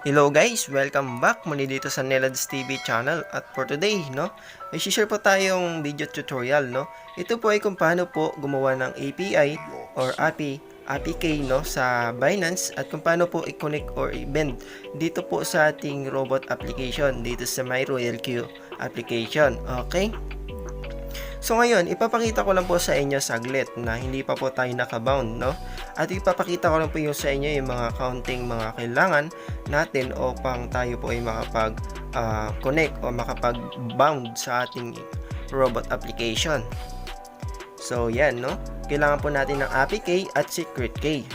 Hello guys, welcome back muli dito sa nelodztvchannel at for today, ay share po tayong video tutorial, Ito po ay kung paano po gumawa ng API or APK, sa Binance at kung paano po i-connect or i-bend dito po sa ating robot application dito sa my RoyalQ application, okay? So ngayon, ipapakita ko lang po sa inyo saglit na hindi pa po tayo nakabound, At ipapakita ko lang po yung sa inyo yung mga counting mga kailangan natin upang tayo po ay makapag-connect o makapag-bound sa ating robot application. So yan, Kailangan po natin ng APK at secret key.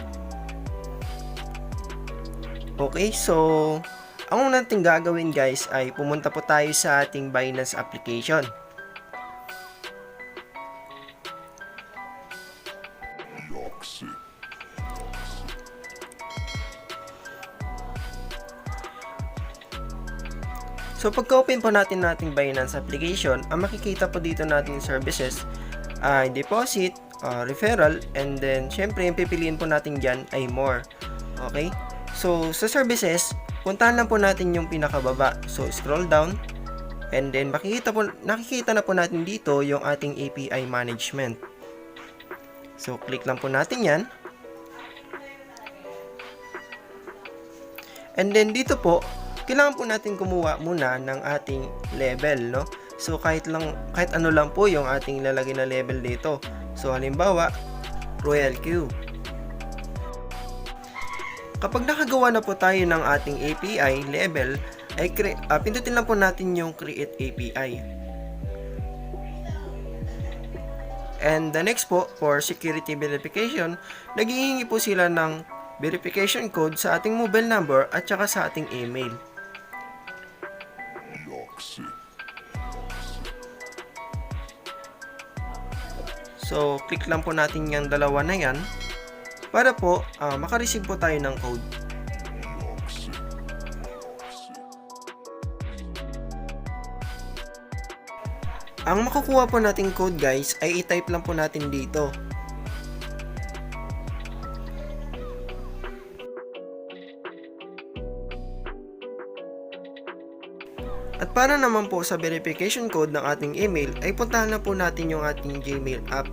Okay, so ang unang natin gagawin guys ay pumunta po tayo sa ating Binance application. So pagka-open po natin Binance application, ang makikita po dito natin services ay deposit, referral, and then syempre yung pipiliin po natin dyan ay more. Okay? So sa services, puntahan lang po natin yung pinakababa. So scroll down and then nakikita na po natin dito yung ating API management. So click lang po natin yan. And then dito po, kailangan po natin kumuha muna ng ating level, So kahit ano lang po yung ating lalagay na level dito. So halimbawa, RoyalQ. Kapag nakagawa na po tayo ng ating API level, ay pindutin lang po natin yung create API. And the next po, for security verification, naghihingi po sila ng verification code sa ating mobile number at saka sa ating email. So, click lang po natin yung dalawa na yan para po makareceive po tayo ng code. Ang makukuha po nating code guys ay i-type lang po natin dito. At para naman po sa verification code ng ating email ay puntahan na po natin yung ating Gmail app.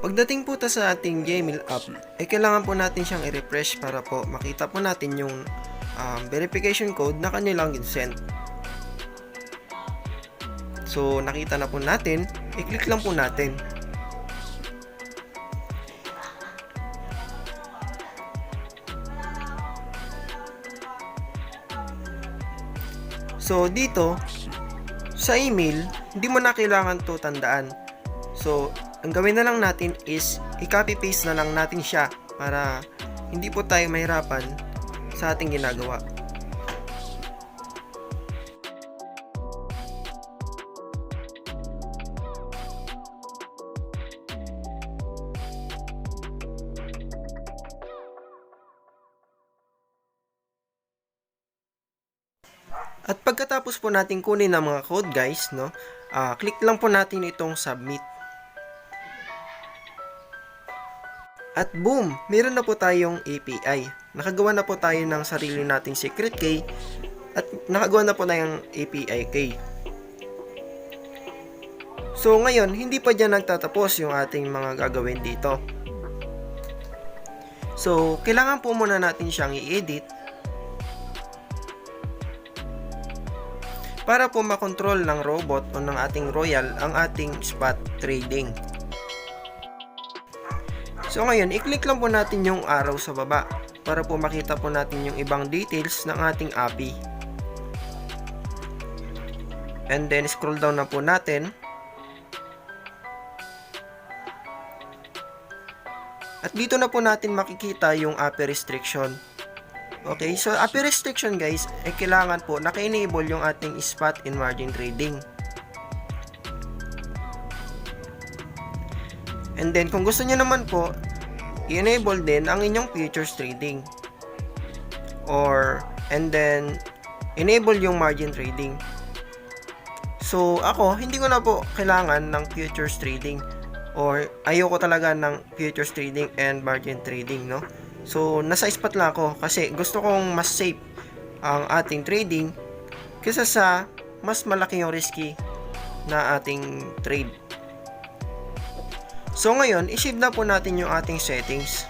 Pagdating po sa ating Gmail app ay kailangan po natin siyang i-refresh para po makita po natin yung verification code na kanilang send. So nakita na po natin, i-click lang po natin. So dito sa email, hindi mo na kailangan to tandaan. So ang gawin na lang natin is i-copy paste na lang natin siya para hindi po tayo mahirapan sa ating ginagawa. At pagkatapos po natin kunin ang mga code guys, click lang po natin itong submit. At boom, meron na po tayong API. Nakagawa na po tayo ng sarili nating secret key at nakagawa na po tayong API key. So ngayon, hindi pa dyan nagtatapos yung ating mga gagawin dito. So kailangan po muna natin siyang i-edit para po makontrol ng robot o ng ating Royal ang ating spot trading. So ngayon, i-click lang po natin yung arrow sa baba para po makita po natin yung ibang details ng ating API. And then scroll down na po natin. At dito na po natin makikita yung API restriction. Okay, so API restriction guys, ay kailangan po naka-enable yung ating spot and margin trading. And then kung gusto niyo naman po, i-enable din ang inyong futures trading. And then enable yung margin trading. So ako, hindi ko na po kailangan ng futures trading or ayoko talaga ng futures trading and margin trading, no? So nasa spot lang ako kasi gusto kong mas safe ang ating trading kaysa sa mas malaki yung risky na ating trade. So ngayon, i-save na po natin yung ating settings.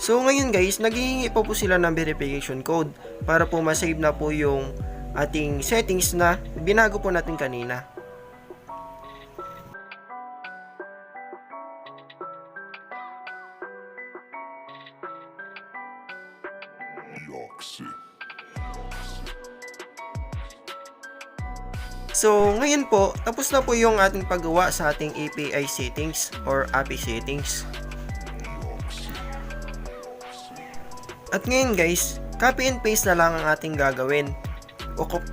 So ngayon guys, naghihingi po sila ng verification code para po ma-save na po yung ating settings na binago po natin kanina. So, ngayon po, tapos na po yung ating paggawa sa ating API settings or API settings. At ngayon guys, copy and paste na lang ang ating gagawin.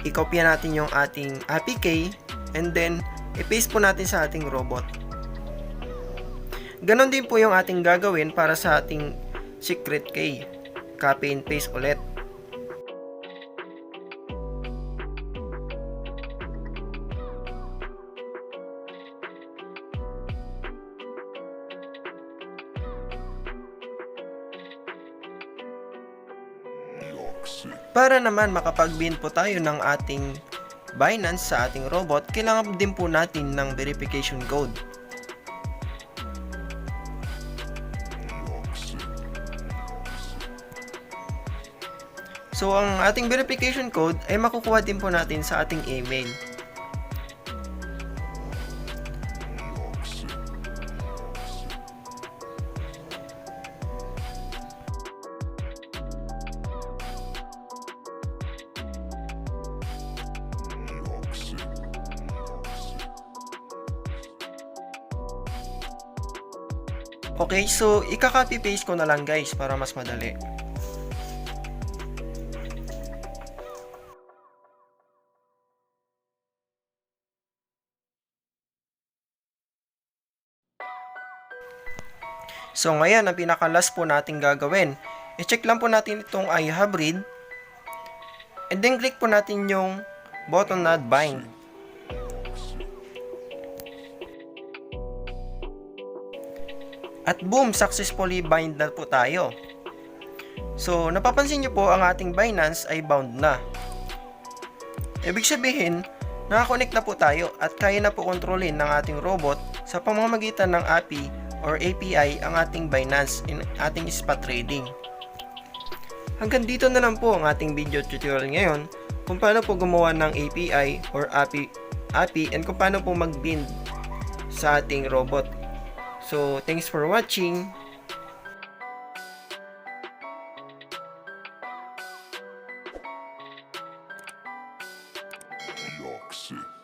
I-copy natin yung ating API key and then i-paste po natin sa ating robot. Ganon din po yung ating gagawin para sa ating secret key. Copy and paste ulit. Para naman makapag-bind po tayo ng ating Binance sa ating robot, kailangan din po natin ng verification code. So ang ating verification code ay makukuha din po natin sa ating email. Okay, so ika-copy paste ko na lang guys para mas madali. So ngayon, ang pinaka-last po natin gagawin, i-check lang po natin itong I have read and then click po natin yung button na bind. At boom, successfully bind na po tayo. So, napapansin nyo po ang ating Binance ay bound na. Ibig sabihin, nakakonect na po tayo at kaya na po kontrolin ng ating robot sa pamamagitan ng API or API ang ating Binance in ating spot trading. Hanggang dito na lang po ang ating video tutorial ngayon kung paano po gumawa ng API or API and kung paano po mag-bind sa ating robot. So, thanks for watching. RoyalQ.